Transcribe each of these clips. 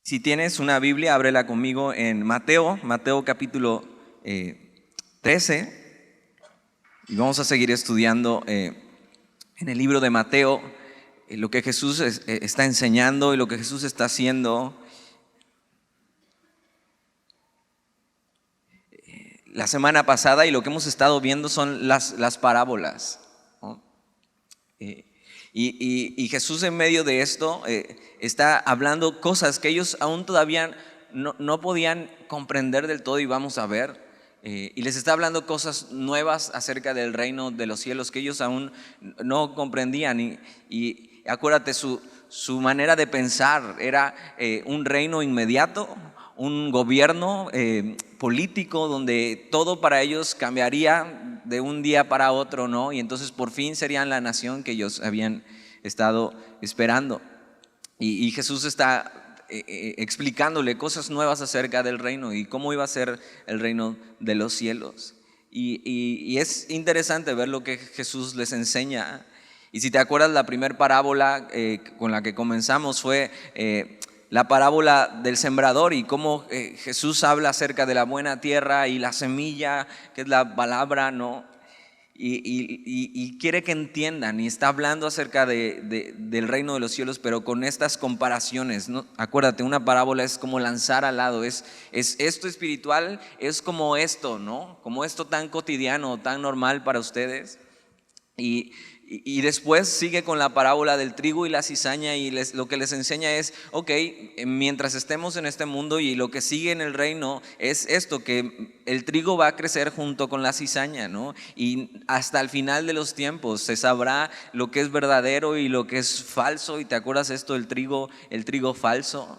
Si tienes una Biblia, ábrela conmigo en Mateo capítulo 13. Y vamos a seguir estudiando en el libro de Mateo lo que Jesús está enseñando y lo que Jesús está haciendo. La semana pasada y lo que hemos estado viendo son las parábolas, ¿no? Y Jesús en medio de esto está hablando cosas que ellos aún todavía no podían comprender del todo, y vamos a ver. Y les está hablando cosas nuevas acerca del reino de los cielos que ellos aún no comprendían. Y acuérdate, su manera de pensar era un reino inmediato, un gobierno político donde todo para ellos cambiaría de un día para otro, ¿no? Y entonces por fin serían la nación que ellos habían estado esperando. Y Jesús está explicándole cosas nuevas acerca del reino y cómo iba a ser el reino de los cielos. Y es interesante ver lo que Jesús les enseña. Y si te acuerdas, la primera parábola con la que comenzamos fue la parábola del sembrador, y cómo Jesús habla acerca de la buena tierra y la semilla, que es la palabra, ¿no? Y quiere que entiendan, y está hablando acerca del reino de los cielos, pero con estas comparaciones, ¿no? Acuérdate, una parábola es como lanzar al lado, es esto espiritual, es como esto, ¿no? Como esto tan cotidiano, tan normal para ustedes. Y después sigue con la parábola del trigo y la cizaña, y lo que les enseña es, ok, mientras estemos en este mundo, y lo que sigue en el reino es esto, que el trigo va a crecer junto con la cizaña, ¿no? Y hasta el final de los tiempos se sabrá lo que es verdadero y lo que es falso. Y te acuerdas esto, el trigo falso.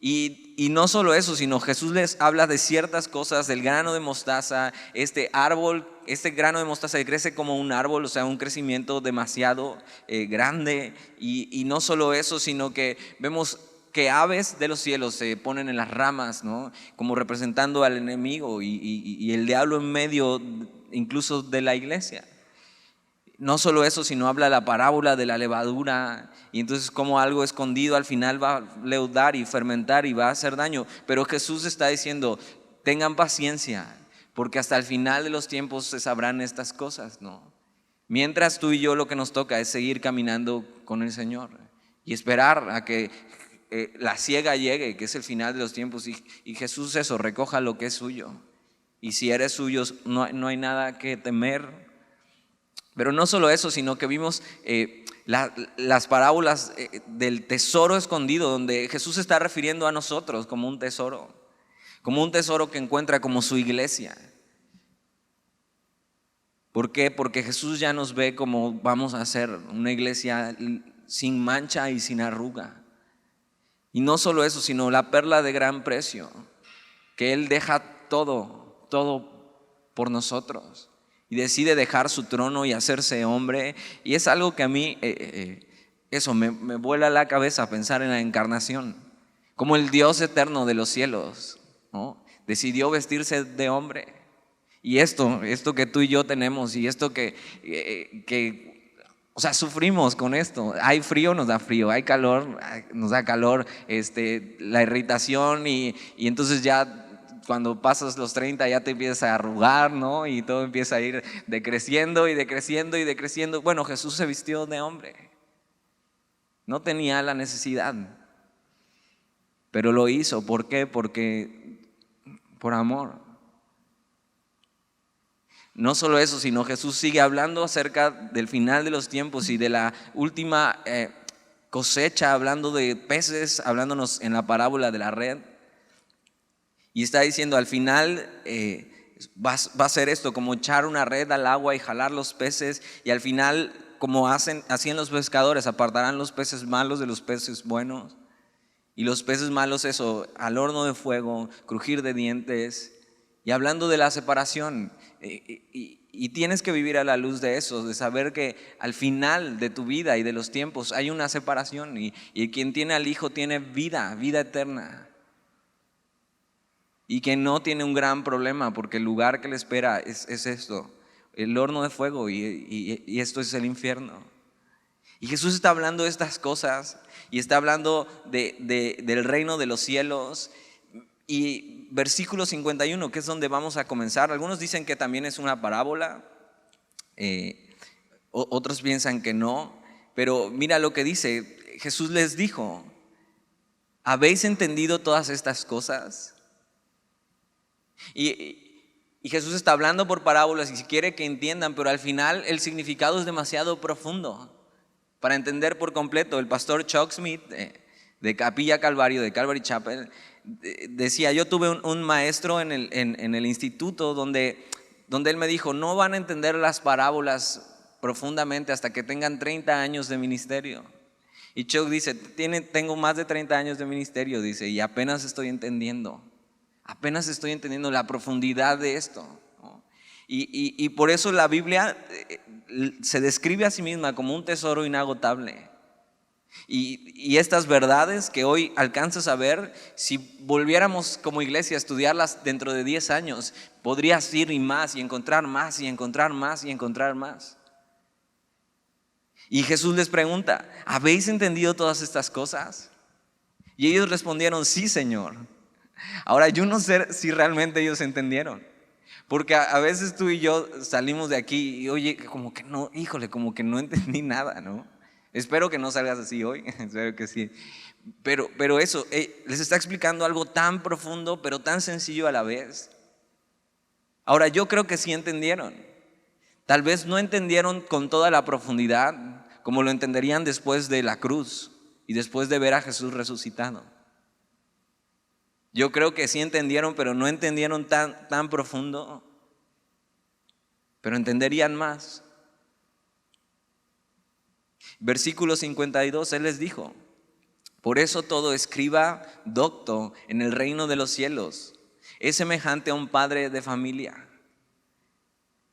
Y no solo eso, sino Jesús les habla de ciertas cosas, del grano de mostaza, este árbol, este grano de mostaza que crece como un árbol, o sea, un crecimiento demasiado grande. Y no solo eso, sino que vemos que aves de los cielos se ponen en las ramas, ¿no? Como representando al enemigo, y el diablo en medio incluso de la iglesia. No solo eso, sino habla la parábola de la levadura, y entonces como algo escondido al final va a leudar y fermentar y va a hacer daño. Pero Jesús está diciendo, tengan paciencia, porque hasta el final de los tiempos se sabrán estas cosas, ¿no? Mientras tú y yo lo que nos toca es seguir caminando con el Señor y esperar a que la siega llegue, que es el final de los tiempos, y Jesús eso, recoja lo que es suyo. Y si eres suyo, no hay nada que temer. Pero no solo eso, sino que vimos las parábolas del tesoro escondido, donde Jesús se está refiriendo a nosotros como un tesoro que encuentra como su iglesia. ¿Por qué? Porque Jesús ya nos ve como vamos a ser una iglesia sin mancha y sin arruga. Y no solo eso, sino la perla de gran precio, que Él deja todo por nosotros. Y decide dejar su trono y hacerse hombre. Y es algo que a mí, eso me vuela la cabeza pensar en la encarnación. Como el Dios eterno de los cielos, ¿no? Decidió vestirse de hombre. Y esto que tú y yo tenemos, y esto que o sea, sufrimos con esto. Hay frío, nos da frío. Hay calor, nos da calor. La irritación, y entonces ya cuando pasas los 30 ya te empiezas a arrugar, ¿no? Y todo empieza a ir decreciendo y decreciendo y decreciendo. Bueno, Jesús se vistió de hombre. No tenía la necesidad, pero lo hizo. ¿Por qué? Porque por amor. No solo eso, sino Jesús sigue hablando acerca del final de los tiempos y de la última cosecha, hablando de peces, hablándonos en la parábola de la red. Y está diciendo, al final va a ser esto, como echar una red al agua y jalar los peces. Y al final, como hacían los pescadores, apartarán los peces malos de los peces buenos. Y los peces malos, eso, al horno de fuego, crujir de dientes. Y hablando de la separación, y tienes que vivir a la luz de eso, de saber que al final de tu vida y de los tiempos hay una separación. Y quien tiene al Hijo tiene vida eterna. Y que no tiene un gran problema, porque el lugar que le espera es esto, el horno de fuego, y esto es el infierno. Y Jesús está hablando de estas cosas y está hablando del reino de los cielos. Y versículo 51, que es donde vamos a comenzar. Algunos dicen que también es una parábola, otros piensan que no. Pero mira lo que dice. Jesús les dijo: ¿habéis entendido todas estas cosas? Y Jesús está hablando por parábolas y si quiere que entiendan, pero al final el significado es demasiado profundo para entender por completo. El pastor Chuck Smith de Capilla Calvario, de Calvary Chapel, decía: yo tuve un maestro en el instituto donde él me dijo: no van a entender las parábolas profundamente hasta que tengan 30 años de ministerio. Y Chuck dice: tengo más de 30 años de ministerio, dice, y apenas estoy entendiendo la profundidad de esto, ¿no? Y por eso la Biblia se describe a sí misma como un tesoro inagotable. Y estas verdades que hoy alcanzas a ver, si volviéramos como iglesia a estudiarlas dentro de 10 años, podrías ir y más y encontrar más y encontrar más y encontrar más. Y Jesús les pregunta: ¿habéis entendido todas estas cosas? Y ellos respondieron: sí, Señor. Ahora yo no sé si realmente ellos entendieron, porque a veces tú y yo salimos de aquí y oye, como que no, híjole, como que no entendí nada, ¿no? Espero que no salgas así hoy, espero que sí. Pero eso, les está explicando algo tan profundo, pero tan sencillo a la vez. Ahora yo creo que sí entendieron. Tal vez no entendieron con toda la profundidad, como lo entenderían después de la cruz y después de ver a Jesús resucitado. Yo creo que sí entendieron, pero no entendieron tan profundo, pero entenderían más. Versículo 52, Él les dijo: por eso todo escriba docto en el reino de los cielos es semejante a un padre de familia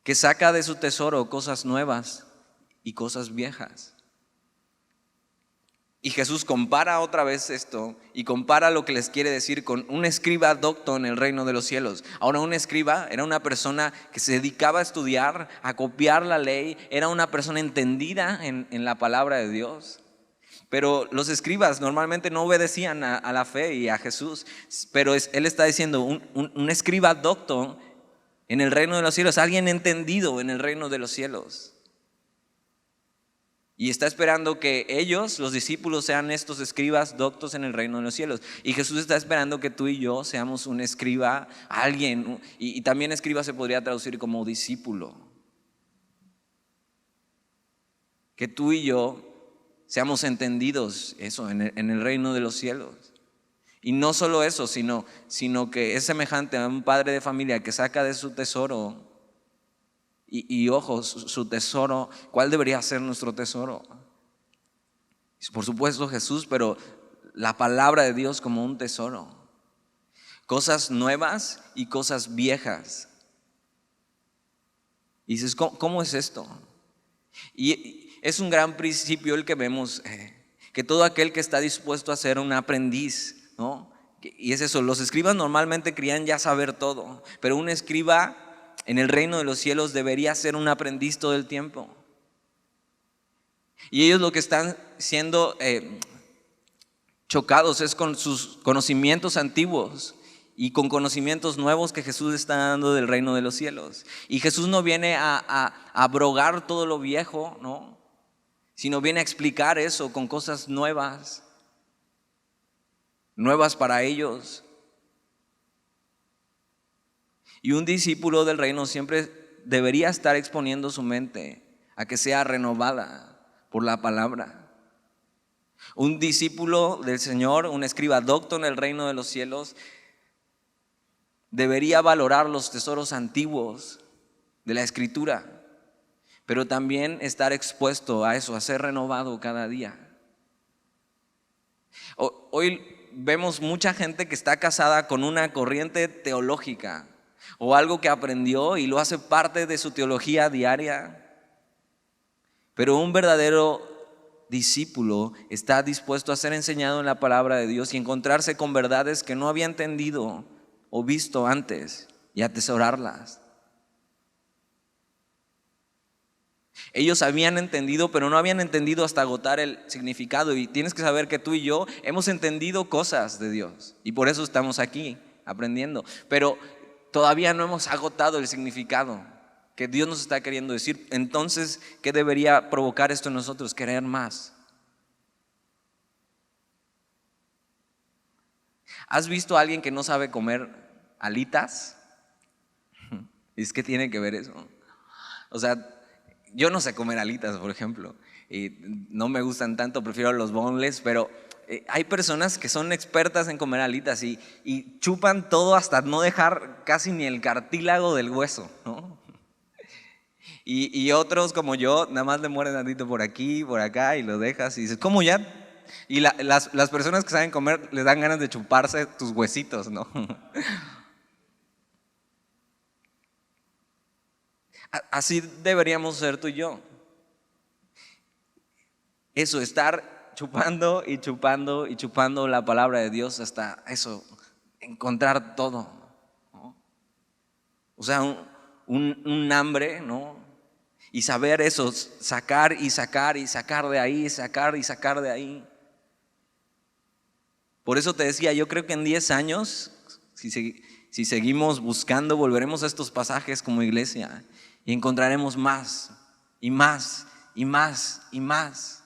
que saca de su tesoro cosas nuevas y cosas viejas. Y Jesús compara otra vez esto y compara lo que les quiere decir con un escriba docto en el reino de los cielos. Ahora, un escriba era una persona que se dedicaba a estudiar, a copiar la ley, era una persona entendida en la palabra de Dios. Pero los escribas normalmente no obedecían a la fe y a Jesús. Pero Él está diciendo: un escriba docto en el reino de los cielos, alguien entendido en el reino de los cielos. Y está esperando que ellos, los discípulos, sean estos escribas doctos en el reino de los cielos. Y Jesús está esperando que tú y yo seamos un escriba, alguien. Y también escriba se podría traducir como discípulo. Que tú y yo seamos entendidos, eso, en el reino de los cielos. Y no solo eso, sino que es semejante a un padre de familia que saca de su tesoro. Y ojo, su tesoro, ¿cuál debería ser nuestro tesoro? Por supuesto Jesús, pero la palabra de Dios como un tesoro. Cosas nuevas y cosas viejas. Y dices: ¿cómo es esto? Y es un gran principio el que vemos, que todo aquel que está dispuesto a ser un aprendiz, ¿no? Y es eso, los escribas normalmente creían ya saber todo, pero un escriba en el reino de los cielos debería ser un aprendiz todo el tiempo. Y ellos lo que están siendo chocados es con sus conocimientos antiguos y con conocimientos nuevos que Jesús está dando del reino de los cielos. Y Jesús no viene a abrogar todo lo viejo, ¿no? Sino viene a explicar eso con cosas nuevas para ellos. Y un discípulo del reino siempre debería estar exponiendo su mente a que sea renovada por la palabra. Un discípulo del Señor, un escriba docto en el reino de los cielos, debería valorar los tesoros antiguos de la Escritura, pero también estar expuesto a eso, a ser renovado cada día. Hoy vemos mucha gente que está casada con una corriente teológica o algo que aprendió y lo hace parte de su teología diaria. Pero un verdadero discípulo está dispuesto a ser enseñado en la palabra de Dios y encontrarse con verdades que no había entendido o visto antes y atesorarlas. Ellos habían entendido, pero no habían entendido hasta agotar el significado. Y tienes que saber que tú y yo hemos entendido cosas de Dios. Y por eso estamos aquí aprendiendo. Pero todavía no hemos agotado el significado que Dios nos está queriendo decir. Entonces, ¿qué debería provocar esto en nosotros? Querer más. ¿Has visto a alguien que no sabe comer alitas? Es que tiene que ver eso. O sea, yo no sé comer alitas, por ejemplo, y no me gustan tanto, prefiero los boneless, pero hay personas que son expertas en comer alitas y chupan todo hasta no dejar casi ni el cartílago del hueso, ¿no? Y otros como yo, nada más le mueren tantito por aquí, por acá y lo dejas y dices, ¿cómo ya? Y las personas que saben comer les dan ganas de chuparse tus huesitos, ¿no? Así deberíamos ser tú y yo. Eso, estar chupando y chupando y chupando la palabra de Dios hasta eso, encontrar todo, ¿no? O sea, un hambre, ¿no? Y saber eso, sacar y sacar y sacar de ahí, sacar y sacar de ahí. Por eso te decía, yo creo que en 10 años, si seguimos buscando, volveremos a estos pasajes como iglesia y encontraremos más y más y más y más.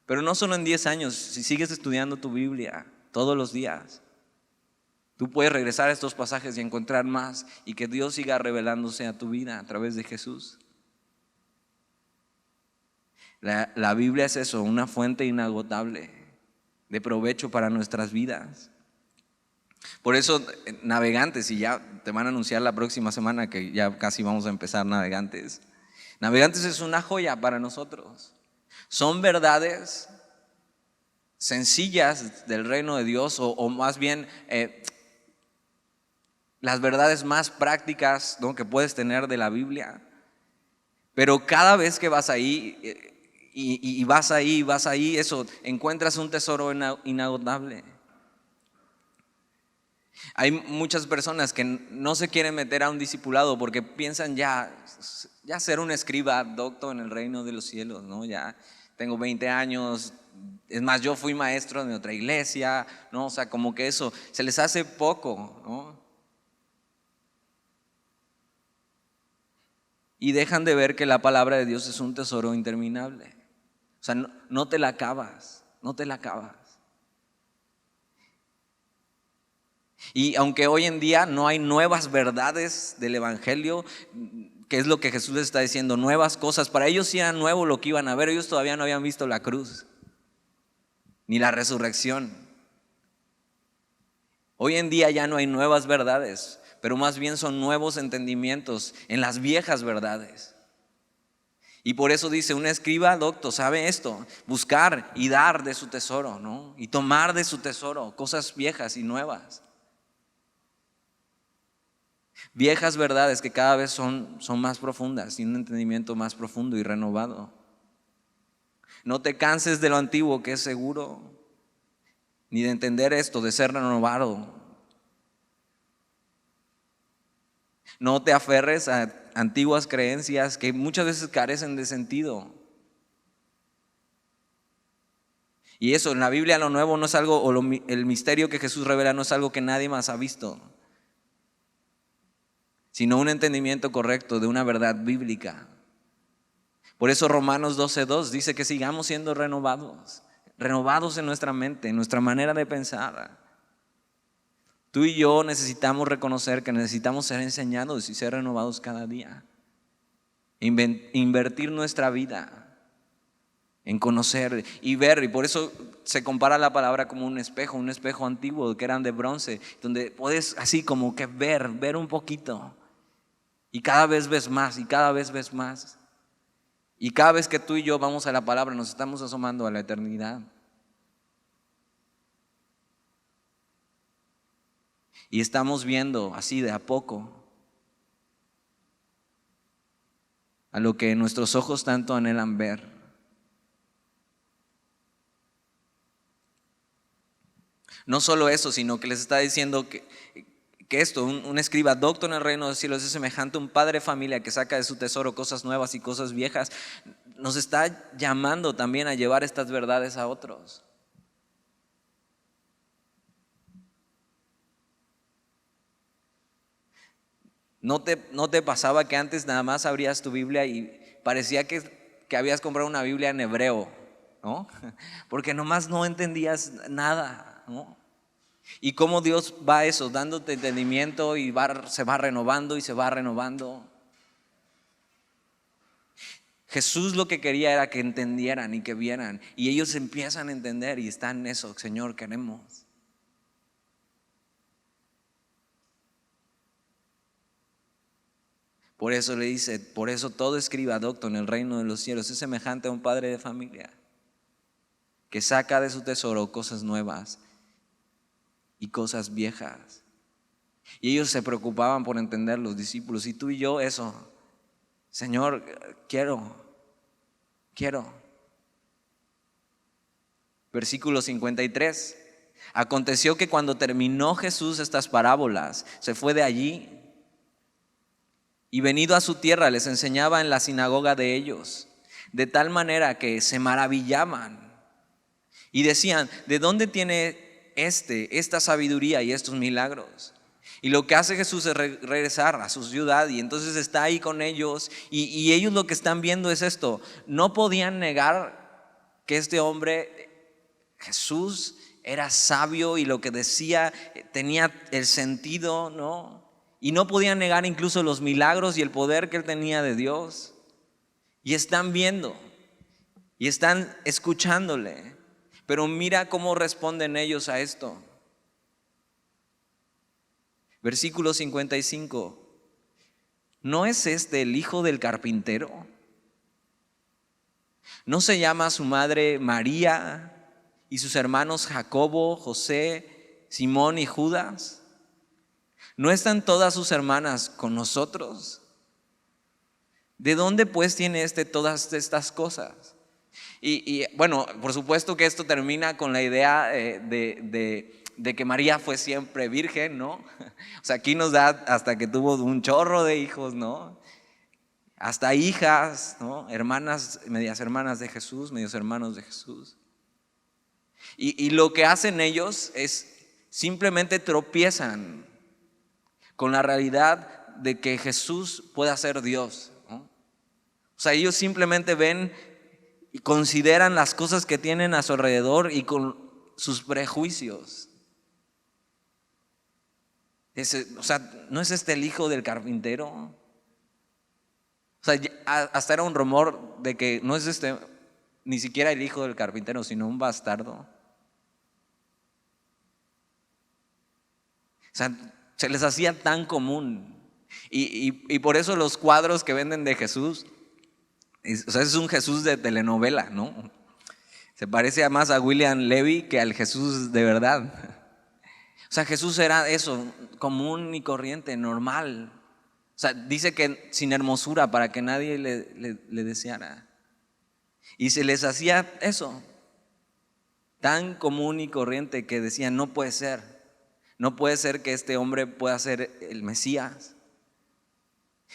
Pero no solo en 10 años, si sigues estudiando tu Biblia todos los días, tú puedes regresar a estos pasajes y encontrar más y que Dios siga revelándose a tu vida a través de Jesús. La Biblia es eso, una fuente inagotable de provecho para nuestras vidas. Por eso, Navegantes, y ya te van a anunciar la próxima semana que ya casi vamos a empezar Navegantes. Navegantes es una joya para nosotros. Son verdades sencillas del reino de Dios, o más bien las verdades más prácticas, ¿no?, que puedes tener de la Biblia. Pero cada vez que vas ahí y vas ahí, eso, encuentras un tesoro inagotable. Hay muchas personas que no se quieren meter a un discipulado porque piensan ya ser un escriba docto en el reino de los cielos, ¿no? Ya tengo 20 años, es más, yo fui maestro de otra iglesia, ¿no? O sea, como que eso se les hace poco, ¿no? Y dejan de ver que la palabra de Dios es un tesoro interminable. O sea, no te la acabas, no te la acabas. Y aunque hoy en día no hay nuevas verdades del evangelio, que es lo que Jesús les está diciendo, nuevas cosas, para ellos sí era nuevo lo que iban a ver. Ellos todavía no habían visto la cruz ni la resurrección. Hoy en día ya no hay nuevas verdades, pero más bien son nuevos entendimientos en las viejas verdades. Y por eso dice, un escriba docto sabe esto, buscar y dar de su tesoro, ¿no? Y tomar de su tesoro cosas viejas y nuevas. Viejas verdades que cada vez son más profundas y un entendimiento más profundo y renovado. No te canses de lo antiguo, que es seguro, ni de entender esto, de ser renovado. No te aferres a antiguas creencias que muchas veces carecen de sentido. Y eso, en la Biblia lo nuevo no es algo, o el misterio que Jesús revela no es algo que nadie más ha visto, sino un entendimiento correcto de una verdad bíblica. Por eso Romanos 12:2 dice que sigamos siendo renovados en nuestra mente, en nuestra manera de pensar. Tú y yo necesitamos reconocer que necesitamos ser enseñados y ser renovados cada día. Invertir nuestra vida en conocer y ver, y por eso se compara la palabra como un espejo antiguo que eran de bronce, donde puedes así como que ver un poquito, y cada vez ves más, y cada vez ves más. Y cada vez que tú y yo vamos a la palabra, nos estamos asomando a la eternidad. Y estamos viendo así de a poco a lo que nuestros ojos tanto anhelan ver. No solo eso, sino que les está diciendo que esto, un escriba docto en el reino de los cielos es semejante a un padre de familia que saca de su tesoro cosas nuevas y cosas viejas. Nos está llamando también a llevar estas verdades a otros. ¿No te pasaba que antes nada más abrías tu Biblia y parecía que habías comprado una Biblia en hebreo, ¿no? Porque nomás no entendías nada, ¿no? Y cómo Dios va a eso, dándote entendimiento y se va renovando y se va renovando. Jesús lo que quería era que entendieran y que vieran. Y ellos empiezan a entender y están en eso, Señor, queremos. Por eso le dice, por eso todo escriba docto en el reino de los cielos es semejante a un padre de familia que saca de su tesoro cosas nuevas y cosas viejas. Y ellos se preocupaban por entender, los discípulos, y tú y yo eso. Señor, quiero. Versículo 53. Aconteció que cuando terminó Jesús estas parábolas, se fue de allí y venido a su tierra les enseñaba en la sinagoga de ellos, de tal manera que se maravillaban y decían, ¿de dónde tiene esta sabiduría y estos milagros? Y lo que hace Jesús es regresar a su ciudad y entonces está ahí con ellos y ellos lo que están viendo es esto. No podían negar que este hombre, Jesús, era sabio y lo que decía tenía el sentido, ¿no? Y no podían negar incluso los milagros y el poder que él tenía de Dios. Y están viendo y están escuchándole. Pero mira cómo responden ellos a esto. Versículo 55. ¿No es este el hijo del carpintero? ¿No se llama su madre María y sus hermanos Jacobo, José, Simón y Judas? ¿No están todas sus hermanas con nosotros? ¿De dónde pues tiene todas estas cosas? Y bueno, por supuesto que esto termina con la idea de que María fue siempre virgen, ¿no? O sea, aquí nos da hasta que tuvo un chorro de hijos, ¿no? Hasta hijas, ¿no? Hermanas, medias hermanas de Jesús, medios hermanos de Jesús. Y lo que hacen ellos es simplemente tropiezan con la realidad de que Jesús pueda ser Dios, ¿no? O sea, ellos simplemente ven y consideran las cosas que tienen a su alrededor y con sus prejuicios. O sea, ¿no es este el hijo del carpintero? O sea, hasta era un rumor de que no es ni siquiera el hijo del carpintero, sino un bastardo. O sea, se les hacía tan común. Y por eso los cuadros que venden de Jesús, o sea, es un Jesús de telenovela, ¿no? Se parece más a William Levy que al Jesús de verdad. O sea, Jesús era eso, común y corriente, normal. O sea, dice que sin hermosura para que nadie le deseara. Y se les hacía eso, tan común y corriente que decían, no puede ser. No puede ser que este hombre pueda ser el Mesías.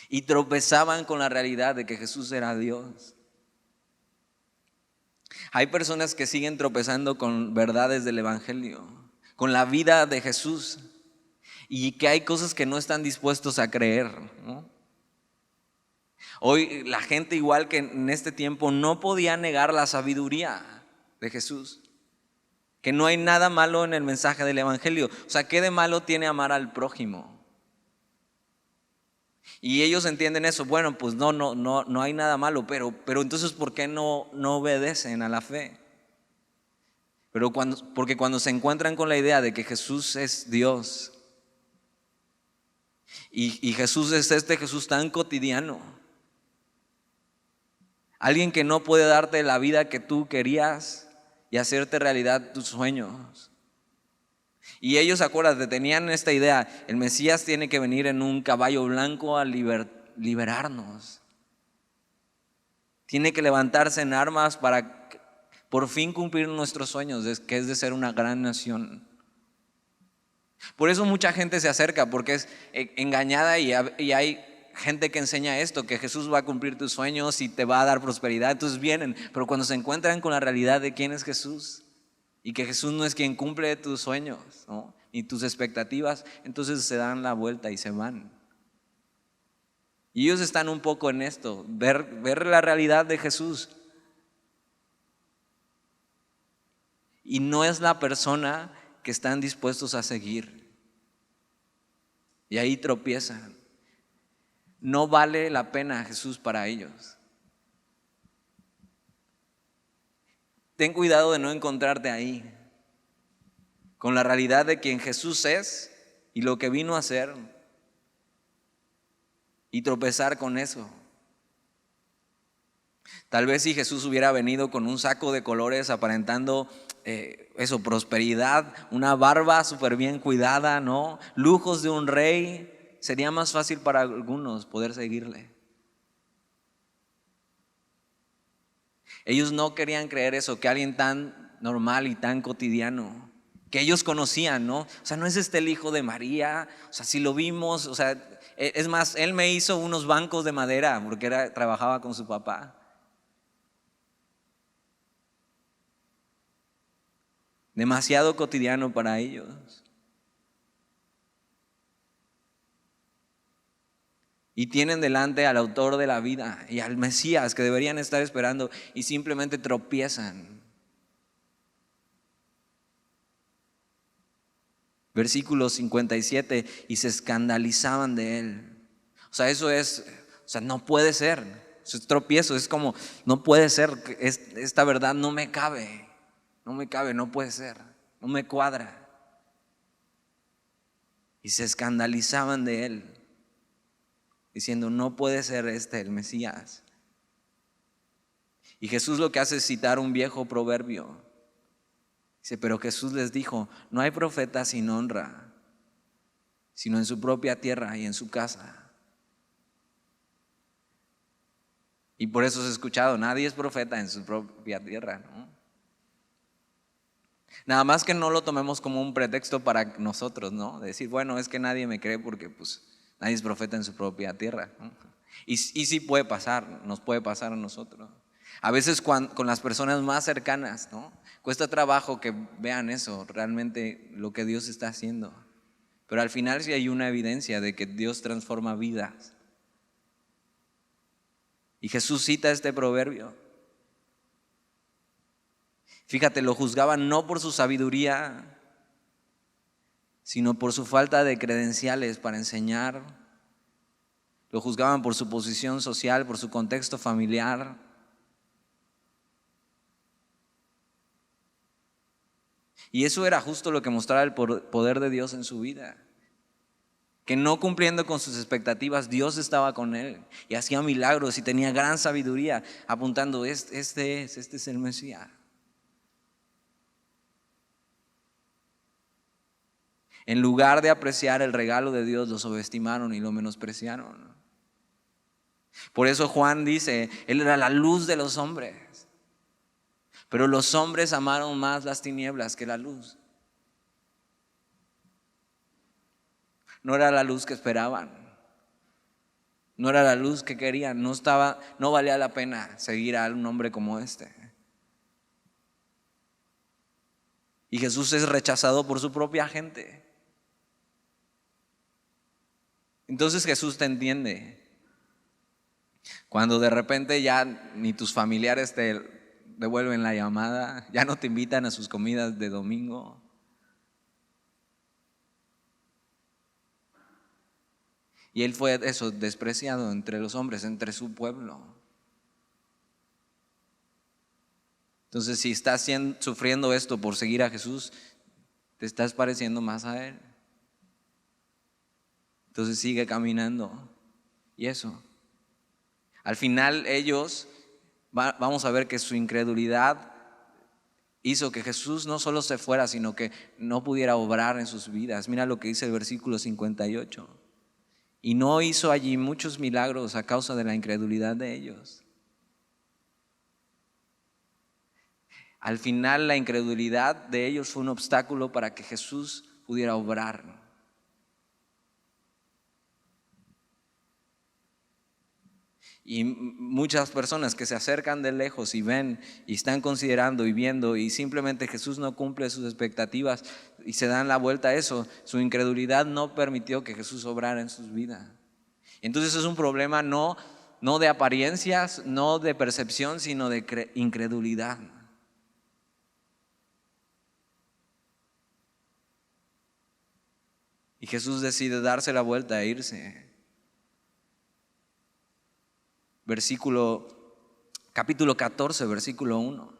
Y tropezaban con la realidad de que Jesús era Dios. Hay personas que siguen tropezando con verdades del Evangelio, con la vida de Jesús, y que hay cosas que no están dispuestos a creer, ¿no? Hoy la gente, igual que en este tiempo, no podía negar la sabiduría de Jesús. Que no hay nada malo en el mensaje del Evangelio. O sea, ¿qué de malo tiene amar al prójimo? Y ellos entienden eso. Bueno, pues no hay nada malo, pero entonces ¿por qué no obedecen a la fe? Porque cuando se encuentran con la idea de que Jesús es Dios y Jesús es este Jesús tan cotidiano, alguien que no puede darte la vida que tú querías y hacerte realidad tus sueños. Y ellos, acuérdate, tenían esta idea: el Mesías tiene que venir en un caballo blanco a liberarnos. Tiene que levantarse en armas para por fin cumplir nuestros sueños, que es de ser una gran nación. Por eso mucha gente se acerca, porque es engañada y hay gente que enseña esto, que Jesús va a cumplir tus sueños y te va a dar prosperidad. Entonces vienen, pero cuando se encuentran con la realidad de quién es Jesús y que Jesús no es quien cumple tus sueños, ¿no?, ni tus expectativas, entonces se dan la vuelta y se van. Y ellos están un poco en esto, ver la realidad de Jesús. Y no es la persona que están dispuestos a seguir. Y ahí tropiezan. No vale la pena Jesús para ellos. Ten cuidado de no encontrarte ahí, con la realidad de quien Jesús es y lo que vino a hacer, y tropezar con eso. Tal vez si Jesús hubiera venido con un saco de colores aparentando prosperidad, una barba súper bien cuidada, ¿no?, lujos de un rey, sería más fácil para algunos poder seguirle. Ellos no querían creer eso, que alguien tan normal y tan cotidiano, que ellos conocían, ¿no? O sea, no es el hijo de María, o sea, si lo vimos, o sea, es más, él me hizo unos bancos de madera porque trabajaba con su papá. Demasiado cotidiano para ellos. Y tienen delante al autor de la vida y al Mesías que deberían estar esperando y simplemente tropiezan. Versículo 57, y se escandalizaban de él. O sea, no puede ser. Eso es tropiezo, es como, no puede ser, esta verdad no me cabe, no puede ser, no me cuadra. Y se escandalizaban de él, diciendo, no puede ser el Mesías. Y Jesús lo que hace es citar un viejo proverbio. Dice, pero Jesús les dijo, no hay profeta sin honra, sino en su propia tierra y en su casa. Y por eso se ha escuchado, nadie es profeta en su propia tierra, ¿no? Nada más que no lo tomemos como un pretexto para nosotros, ¿no? De decir, bueno, es que nadie me cree porque pues nadie es profeta en su propia tierra, ¿no? Y sí puede pasar, nos puede pasar a nosotros. A veces con las personas más cercanas, ¿no?, cuesta trabajo que vean eso, realmente lo que Dios está haciendo. Pero al final sí hay una evidencia de que Dios transforma vidas. Y Jesús cita este proverbio. Fíjate, lo juzgaban no por su sabiduría, sino por su falta de credenciales para enseñar. Lo juzgaban por su posición social, por su contexto familiar. Y eso era justo lo que mostraba el poder de Dios en su vida. Que no cumpliendo con sus expectativas, Dios estaba con él y hacía milagros y tenía gran sabiduría, apuntando, este es el Mesías. En lugar de apreciar el regalo de Dios, lo subestimaron y lo menospreciaron. Por eso Juan dice, él era la luz de los hombres, pero los hombres amaron más las tinieblas que la luz. No era la luz que esperaban, no era la luz que querían, no valía la pena seguir a un hombre como este. Y Jesús es rechazado por su propia gente. Entonces Jesús te entiende. Cuando de repente ya ni tus familiares te devuelven la llamada, ya no te invitan a sus comidas de domingo. Y él fue despreciado entre los hombres, entre su pueblo. Entonces, si estás sufriendo esto por seguir a Jesús, te estás pareciendo más a él. Entonces sigue caminando. Y eso. Al final ellos, vamos a ver que su incredulidad hizo que Jesús no solo se fuera, sino que no pudiera obrar en sus vidas. Mira lo que dice el versículo 58. Y no hizo allí muchos milagros a causa de la incredulidad de ellos. Al final la incredulidad de ellos fue un obstáculo para que Jesús pudiera obrar. Y muchas personas que se acercan de lejos y ven y están considerando y viendo y simplemente Jesús no cumple sus expectativas y se dan la vuelta a eso, su incredulidad no permitió que Jesús obrara en sus vidas. Entonces es un problema no de apariencias, no de percepción, sino de incredulidad. Y Jesús decide darse la vuelta e irse. Capítulo 14, versículo 1.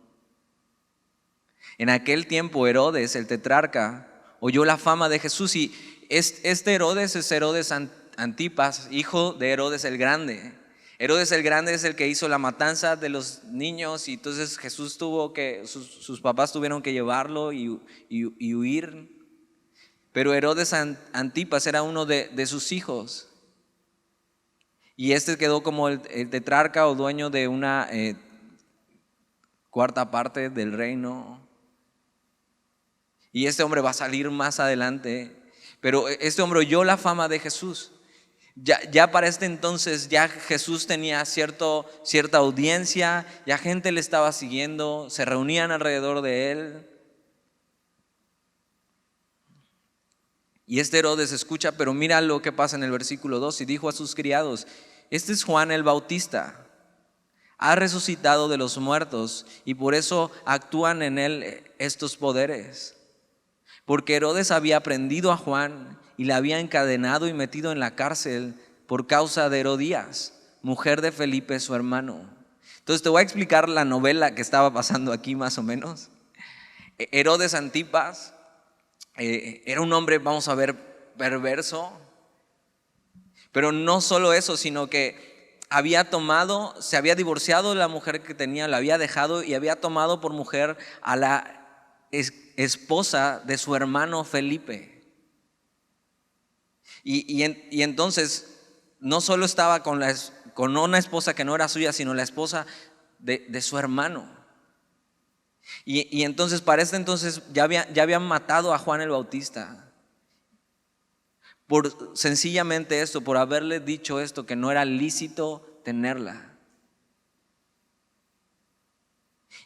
En aquel tiempo Herodes, el tetrarca, oyó la fama de Jesús y este Herodes es Herodes Antipas, hijo de Herodes el Grande. Herodes el Grande es el que hizo la matanza de los niños y entonces Jesús sus papás tuvieron que llevarlo y huir. Pero Herodes Antipas era uno de sus hijos. Y este quedó como el tetrarca o dueño de una cuarta parte del reino. Y este hombre va a salir más adelante. Pero este hombre oyó la fama de Jesús. Ya para este entonces ya Jesús tenía cierta audiencia, ya gente le estaba siguiendo, se reunían alrededor de él. Y este Herodes escucha, pero mira lo que pasa en el versículo 2. Y dijo a sus criados: este es Juan el Bautista, ha resucitado de los muertos y por eso actúan en él estos poderes. Porque Herodes había prendido a Juan y la había encadenado y metido en la cárcel por causa de Herodías, mujer de Felipe su hermano. Entonces te voy a explicar la novela que estaba pasando aquí más o menos. Herodes Antipas era un hombre, vamos a ver, perverso. Pero no solo eso, sino que se había divorciado de la mujer que tenía, la había dejado y había tomado por mujer a la esposa de su hermano Felipe. Y entonces no solo estaba con una esposa que no era suya, sino la esposa de su hermano. Y entonces para este entonces ya habían matado a Juan el Bautista. Por sencillamente esto, por haberle dicho esto, que no era lícito tenerla.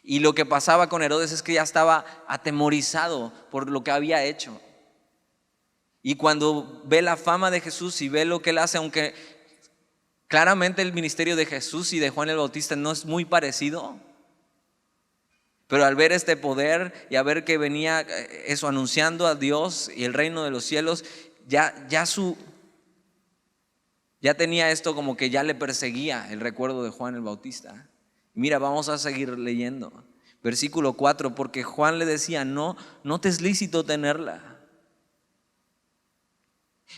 Y lo que pasaba con Herodes es que ya estaba atemorizado por lo que había hecho. Y cuando ve la fama de Jesús y ve lo que él hace, aunque claramente el ministerio de Jesús y de Juan el Bautista no es muy parecido, pero al ver este poder y a ver que venía eso anunciando a Dios y el reino de los cielos, ya tenía esto como que ya le perseguía el recuerdo de Juan el Bautista. Mira, vamos a seguir leyendo. Versículo 4, porque Juan le decía: no te es lícito tenerla.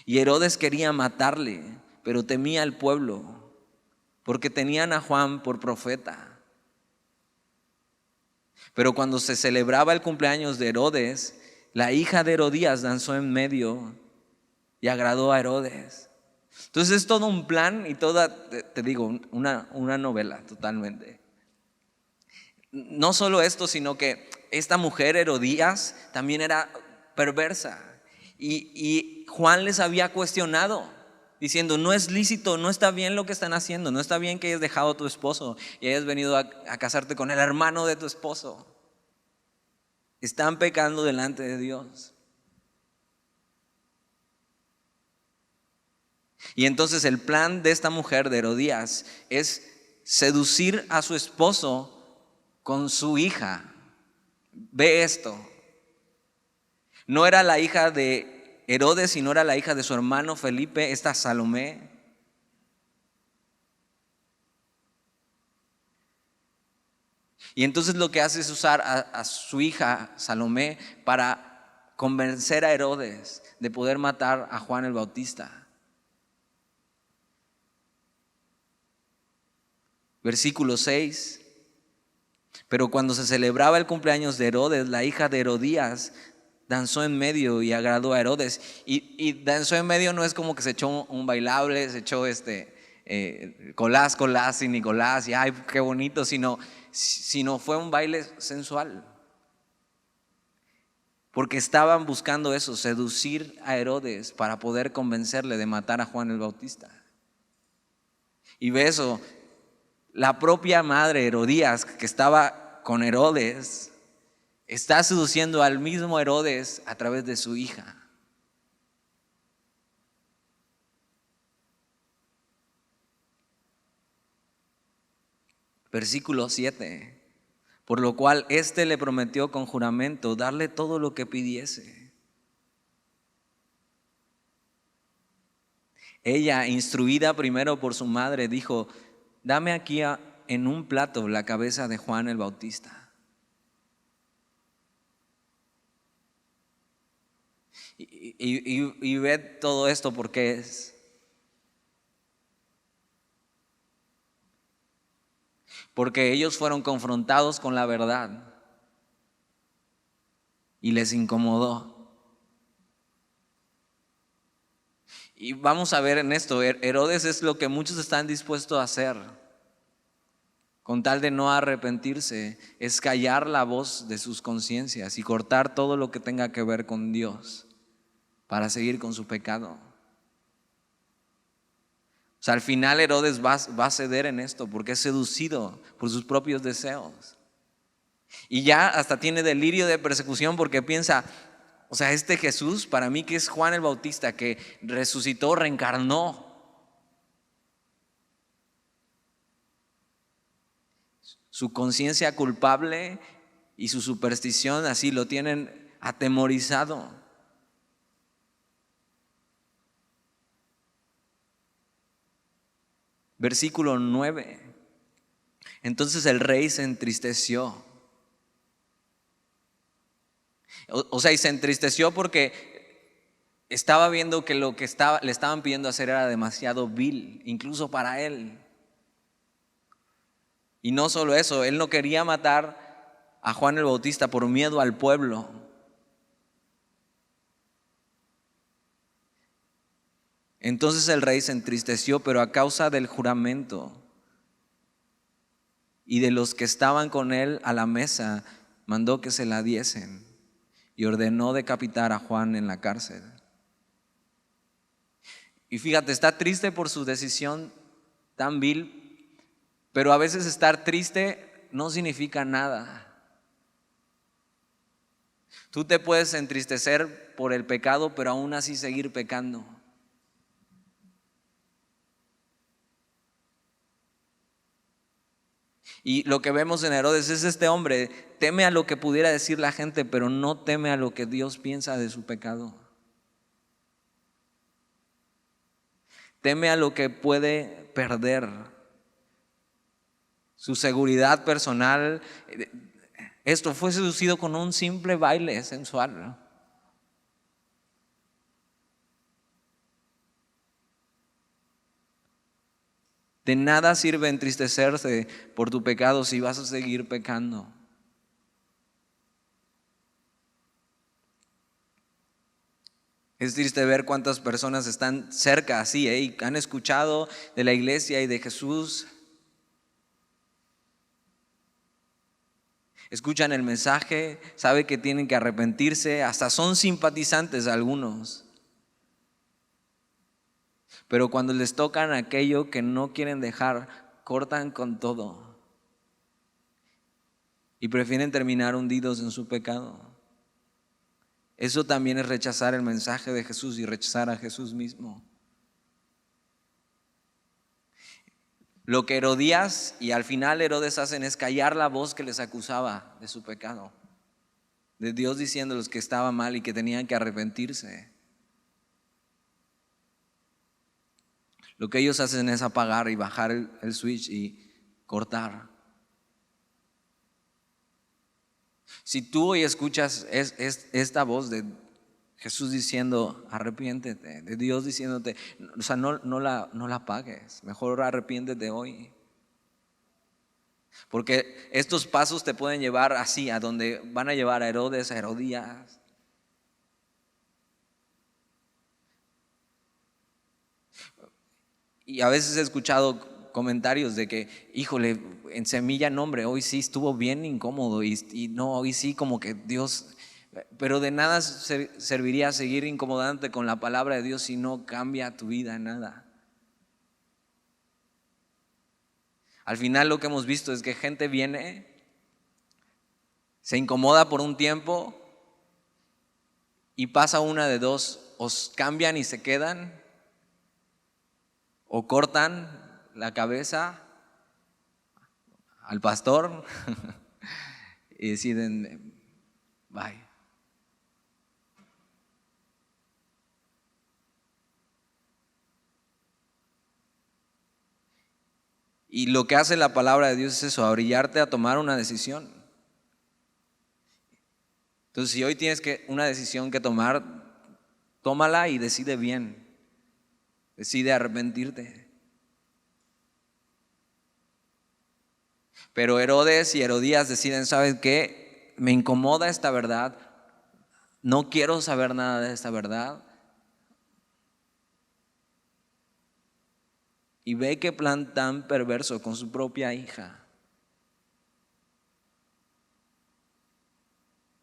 Y Herodes quería matarle, pero temía al pueblo, porque tenían a Juan por profeta. Pero cuando se celebraba el cumpleaños de Herodes, la hija de Herodías danzó en medio y agradó a Herodes. Entonces es todo un plan y toda, te digo, una novela totalmente. No solo esto, sino que esta mujer Herodías también era perversa. Y Juan les había cuestionado, diciendo: no es lícito, no está bien lo que están haciendo, no está bien que hayas dejado a tu esposo y hayas venido a casarte con el hermano de tu esposo. Están pecando delante de Dios. Y entonces el plan de esta mujer de Herodías es seducir a su esposo con su hija. Ve esto. No era la hija de Herodes, sino era la hija de su hermano Felipe, esta Salomé. Y entonces lo que hace es usar a su hija Salomé para convencer a Herodes de poder matar a Juan el Bautista. Versículo 6. Pero cuando se celebraba el cumpleaños de Herodes, la hija de Herodías danzó en medio y agradó a Herodes. Y danzó en medio no es como que se echó un bailable, se echó Colás y Nicolás y ay, qué bonito, sino fue un baile sensual. Porque estaban buscando eso, seducir a Herodes para poder convencerle de matar a Juan el Bautista. Y ve eso, La propia madre Herodías, que estaba con Herodes, está seduciendo al mismo Herodes a través de su hija. Versículo 7. Por lo cual éste le prometió con juramento darle todo lo que pidiese. Ella, instruida primero por su madre, dijo: dame aquí en un plato la cabeza de Juan el Bautista. Y ve todo esto porque es. Porque ellos fueron confrontados con la verdad y les incomodó. Y vamos a ver en esto, Herodes es lo que muchos están dispuestos a hacer con tal de no arrepentirse, es callar la voz de sus conciencias y cortar todo lo que tenga que ver con Dios para seguir con su pecado. O sea, al final Herodes va a ceder en esto porque es seducido por sus propios deseos. Y ya hasta tiene delirio de persecución porque piensa, o sea, este Jesús, para mí que es Juan el Bautista, que resucitó, reencarnó. Su conciencia culpable y su superstición así lo tienen atemorizado. Versículo 9. Entonces el rey se entristeció. O sea, y se entristeció porque estaba viendo que lo que le estaban pidiendo hacer era demasiado vil, incluso para él. Y no solo eso, él no quería matar a Juan el Bautista por miedo al pueblo. Entonces el rey se entristeció, pero a causa del juramento y de los que estaban con él a la mesa, mandó que se la diesen y ordenó decapitar a Juan en la cárcel. Y fíjate, está triste por su decisión tan vil, pero a veces estar triste no significa nada. Tú te puedes entristecer por el pecado, pero aún así seguir pecando. Y lo que vemos en Herodes es este hombre, teme a lo que pudiera decir la gente, pero no teme a lo que Dios piensa de su pecado. Teme a lo que puede perder. Su seguridad personal. Esto fue seducido con un simple baile sensual, ¿no? De nada sirve entristecerse por tu pecado si vas a seguir pecando. Es triste ver cuántas personas están cerca así, y han escuchado de la iglesia y de Jesús. Escuchan el mensaje, saben que tienen que arrepentirse, hasta son simpatizantes algunos. Pero cuando les tocan aquello que no quieren dejar, cortan con todo y prefieren terminar hundidos en su pecado. Eso también es rechazar el mensaje de Jesús y rechazar a Jesús mismo. Lo que Herodías y al final Herodes hacen es callar la voz que les acusaba de su pecado, de Dios diciéndoles que estaba mal y que tenían que arrepentirse. Lo que ellos hacen es apagar y bajar el switch y cortar. Si tú hoy escuchas esta voz de Jesús diciendo arrepiéntete, de Dios diciéndote, o sea, no la apagues, mejor arrepiéntete hoy. Porque estos pasos te pueden llevar así, a donde van a llevar a Herodes, a Herodías. Y a veces he escuchado comentarios de que, híjole, en Semilla Nombre, hoy sí estuvo bien incómodo y no, hoy sí como que Dios, pero de nada serviría seguir incomodándote con la palabra de Dios si no cambia tu vida en nada. Al final lo que hemos visto es que gente viene, se incomoda por un tiempo y pasa una de dos: o cambian y se quedan, o cortan la cabeza al pastor y deciden, bye. Y lo que hace la palabra de Dios es eso, orillarte a tomar una decisión. Entonces, si hoy tienes una decisión que tomar, tómala y decide bien. Decide arrepentirte. Pero Herodes y Herodías deciden, ¿sabes qué? Me incomoda esta verdad. No quiero saber nada de esta verdad. Y ve qué plan tan perverso con su propia hija.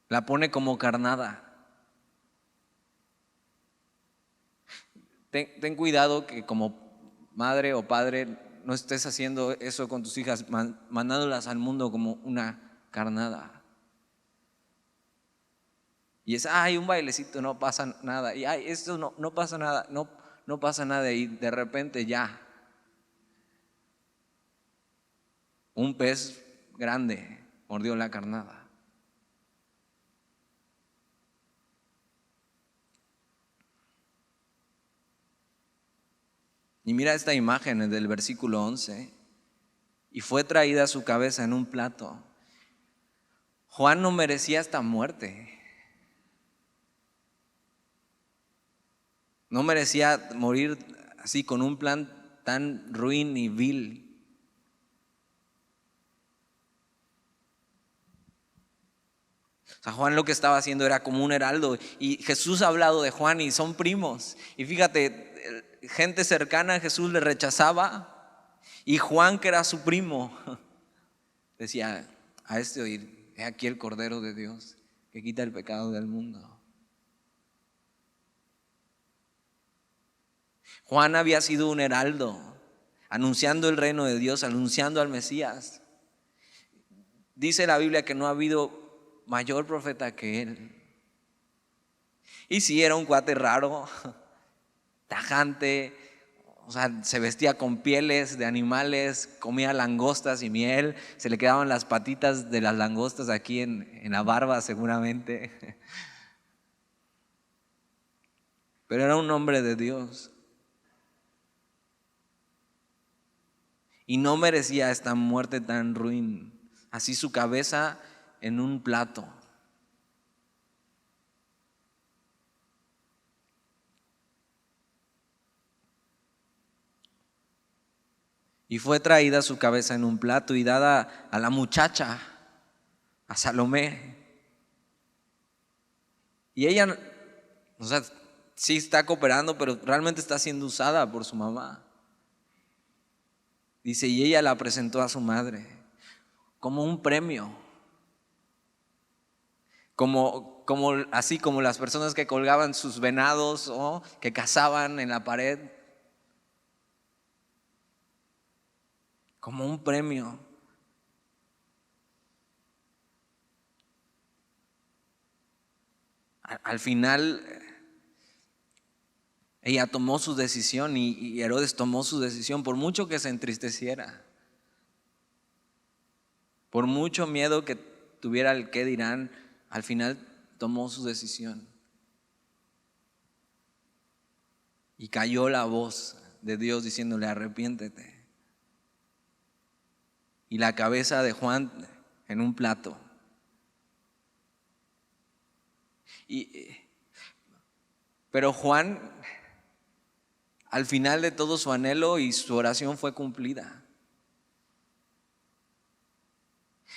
La pone como carnada. Ten cuidado que como madre o padre no estés haciendo eso con tus hijas, mandándolas al mundo como una carnada. Y es, ay, un bailecito, no pasa nada. Y ay, esto no pasa nada, no pasa nada. Y de repente ya, un pez grande mordió la carnada. Y mira esta imagen del versículo 11. Y fue traída su cabeza en un plato. Juan no merecía esta muerte. No merecía morir así con un plan tan ruin y vil. O sea, Juan lo que estaba haciendo era como un heraldo. Y Jesús ha hablado de Juan y son primos. Y fíjate, gente cercana a Jesús le rechazaba. Y Juan, que era su primo, decía, a este oír, he aquí el Cordero de Dios que quita el pecado del mundo. Juan había sido un heraldo, anunciando el reino de Dios, anunciando al Mesías. Dice la Biblia que no ha habido mayor profeta que él. Y sí, era un cuate raro, tajante, o sea, se vestía con pieles de animales, comía langostas y miel, se le quedaban las patitas de las langostas aquí en la barba seguramente. Pero era un hombre de Dios. Y no merecía esta muerte tan ruin. Así su cabeza en un plato. Y fue traída su cabeza en un plato y dada a la muchacha, a Salomé. Y ella, o sea, sí está cooperando, pero realmente está siendo usada por su mamá. Dice, y ella la presentó a su madre como un premio. Así como las personas que colgaban sus venados o que cazaban en la pared. Como un premio. Al final, ella tomó su decisión y Herodes tomó su decisión, por mucho que se entristeciera, por mucho miedo que tuviera el qué dirán, al final tomó su decisión. Y cayó la voz de Dios diciéndole, arrepiéntete. Y la cabeza de Juan en un plato. Pero Juan, al final de todo su anhelo y su oración fue cumplida.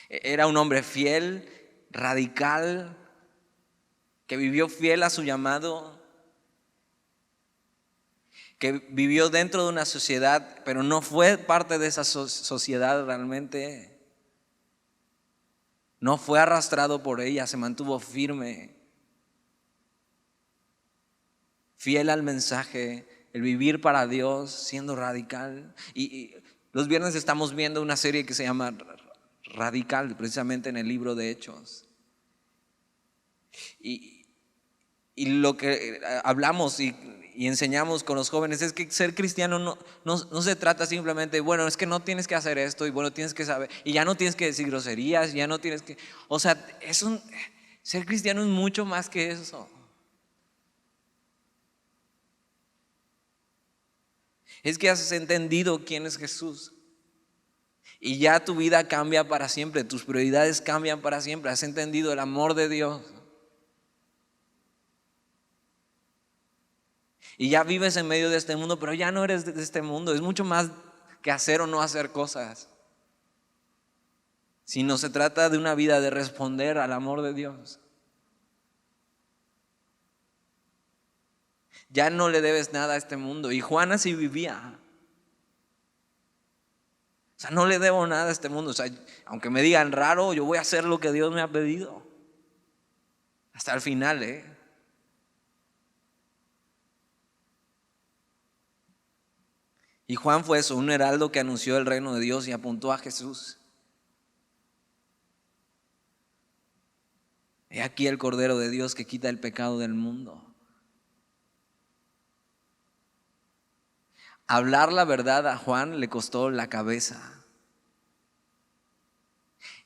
Era un hombre fiel, radical, que vivió fiel a su llamado, que vivió dentro de una sociedad, pero no fue parte de esa sociedad realmente. No fue arrastrado por ella, se mantuvo firme, fiel al mensaje, el vivir para Dios, siendo radical. Y Los viernes estamos viendo una serie que se llama Radical, precisamente en el libro de Hechos. Y, y lo que hablamos y enseñamos con los jóvenes es que ser cristiano no se trata simplemente, bueno, es que no tienes que hacer esto y bueno, tienes que saber, y ya no tienes que decir groserías, ya no tienes que, o sea, ser cristiano es mucho más que eso. Es que has entendido quién es Jesús. Y ya tu vida cambia para siempre, tus prioridades cambian para siempre. Has entendido el amor de Dios. Y ya vives en medio de este mundo, pero ya no eres de este mundo. Es mucho más que hacer o no hacer cosas. Sino se trata de una vida de responder al amor de Dios. Ya no le debes nada a este mundo. Y Juan así vivía. O sea, no le debo nada a este mundo. O sea, aunque me digan raro, yo voy a hacer lo que Dios me ha pedido. Hasta el final, Y Juan fue eso, un heraldo que anunció el reino de Dios y apuntó a Jesús. He aquí el Cordero de Dios que quita el pecado del mundo. Hablar la verdad a Juan le costó la cabeza.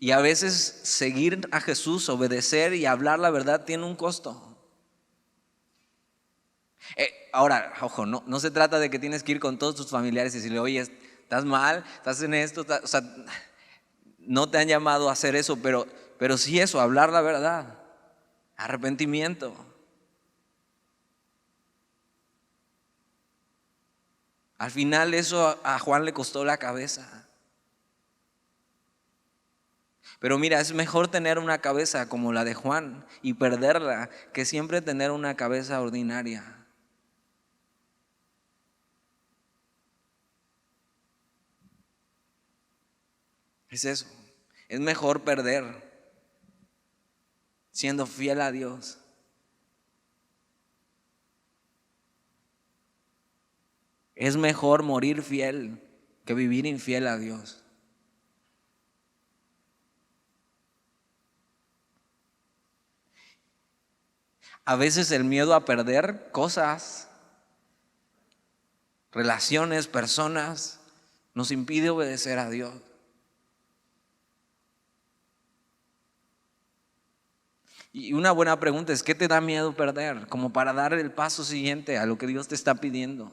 Y a veces seguir a Jesús, obedecer y hablar la verdad tiene un costo. Ahora, ojo, no se trata de que tienes que ir con todos tus familiares y decirle, oye, estás mal, estás en esto, o sea, no te han llamado a hacer eso, pero sí eso, hablar la verdad, arrepentimiento. Al final eso a Juan le costó la cabeza. Pero mira, es mejor tener una cabeza como la de Juan y perderla que siempre tener una cabeza ordinaria. Es eso. Es mejor perder siendo fiel a Dios. Es mejor morir fiel que vivir infiel a Dios. A veces el miedo a perder cosas, relaciones, personas, nos impide obedecer a Dios. Y una buena pregunta es, ¿qué te da miedo perder? Como para dar el paso siguiente a lo que Dios te está pidiendo.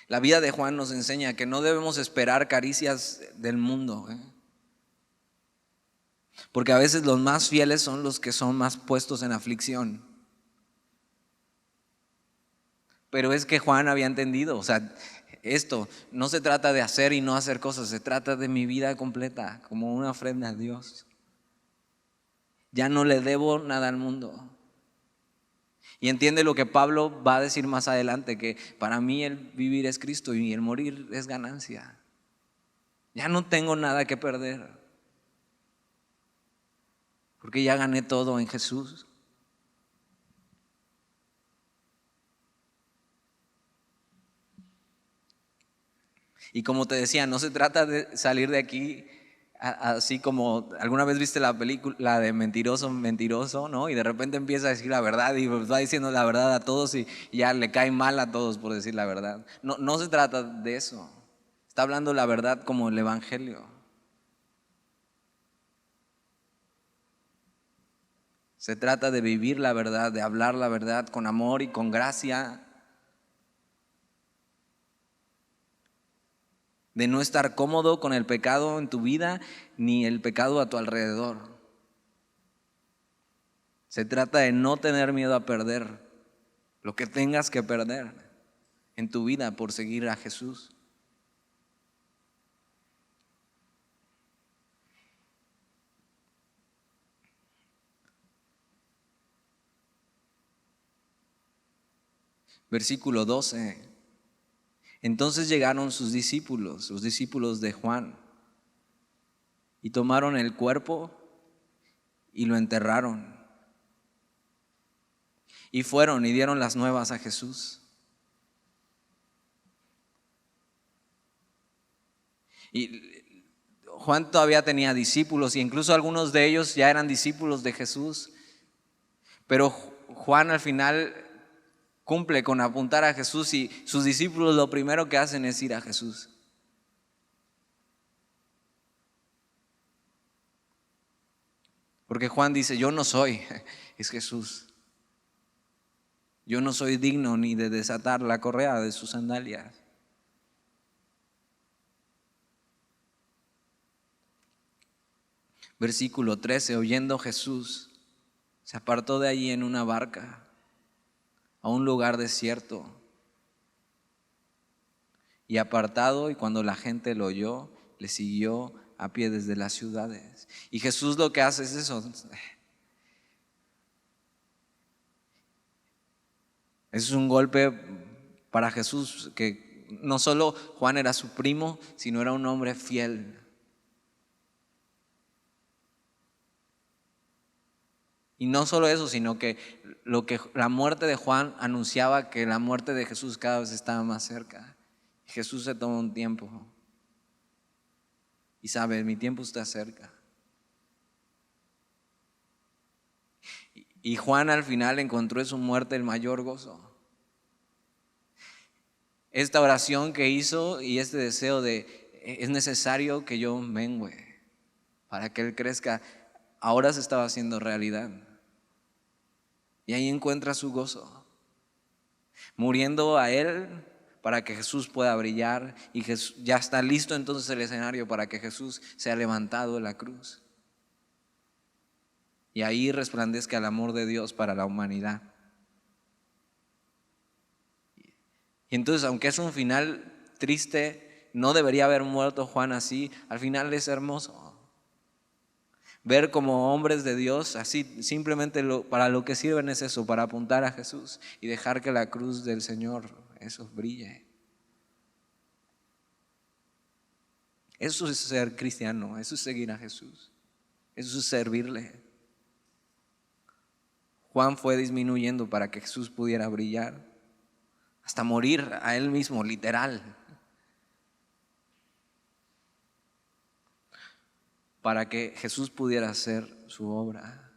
La vida de Juan nos enseña que no debemos esperar caricias del mundo, porque a veces los más fieles son los que son más puestos en aflicción. Pero es que Juan había entendido, o sea, esto no se trata de hacer y no hacer cosas, se trata de mi vida completa, como una ofrenda a Dios. Ya no le debo nada al mundo. Y entiende lo que Pablo va a decir más adelante, que para mí el vivir es Cristo y el morir es ganancia. Ya no tengo nada que perder, porque ya gané todo en Jesús. Y como te decía, no se trata de salir de aquí así como alguna vez viste la película de Mentiroso, Mentiroso, ¿no? Y de repente empieza a decir la verdad y va diciendo la verdad a todos y ya le cae mal a todos por decir la verdad. No se trata de eso. Está hablando la verdad como el Evangelio. Se trata de vivir la verdad, de hablar la verdad con amor y con gracia. De no estar cómodo con el pecado en tu vida ni el pecado a tu alrededor. Se trata de no tener miedo a perder lo que tengas que perder en tu vida por seguir a Jesús. Versículo 12. Entonces llegaron sus discípulos, los discípulos de Juan, y tomaron el cuerpo y lo enterraron. Y fueron y dieron las nuevas a Jesús. Y Juan todavía tenía discípulos y incluso algunos de ellos ya eran discípulos de Jesús. Pero Juan al final cumple con apuntar a Jesús y sus discípulos lo primero que hacen es ir a Jesús. Porque Juan dice, yo no soy, es Jesús. Yo no soy digno ni de desatar la correa de sus sandalias. Versículo 13, oyendo Jesús, se apartó de allí en una barca a un lugar desierto. Y apartado, y cuando la gente lo oyó, le siguió a pie desde las ciudades. Y Jesús lo que hace es eso. Es un golpe para Jesús, que no solo Juan era su primo, sino era un hombre fiel. Y no solo eso, sino que la muerte de Juan anunciaba que la muerte de Jesús cada vez estaba más cerca. Jesús se toma un tiempo y sabe, mi tiempo está cerca. Y Juan al final encontró en su muerte el mayor gozo. Esta oración que hizo y este deseo de, es necesario que yo mengüe para que Él crezca, ahora se estaba haciendo realidad. Y ahí encuentra su gozo, muriendo a Él para que Jesús pueda brillar, y ya está listo entonces el escenario para que Jesús sea levantado de la cruz. Y ahí resplandezca el amor de Dios para la humanidad. Y entonces, aunque es un final triste, no debería haber muerto Juan así, al final es hermoso. Ver como hombres de Dios, así simplemente para lo que sirven es eso, para apuntar a Jesús y dejar que la cruz del Señor, eso brille. Eso es ser cristiano, eso es seguir a Jesús, eso es servirle. Juan fue disminuyendo para que Jesús pudiera brillar, hasta morir a él mismo, literal, para que Jesús pudiera hacer su obra.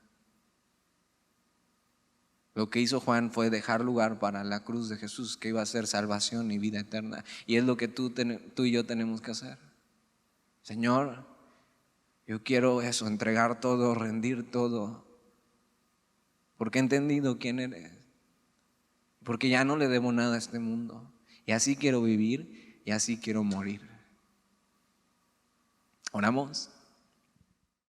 Lo que hizo Juan fue dejar lugar para la cruz de Jesús, que iba a ser salvación y vida eterna. Y es lo que tú y yo tenemos que hacer. Señor, yo quiero eso, entregar todo, rendir todo, porque he entendido quién eres, porque ya no le debo nada a este mundo. Y así quiero vivir y así quiero morir. ¿Oramos?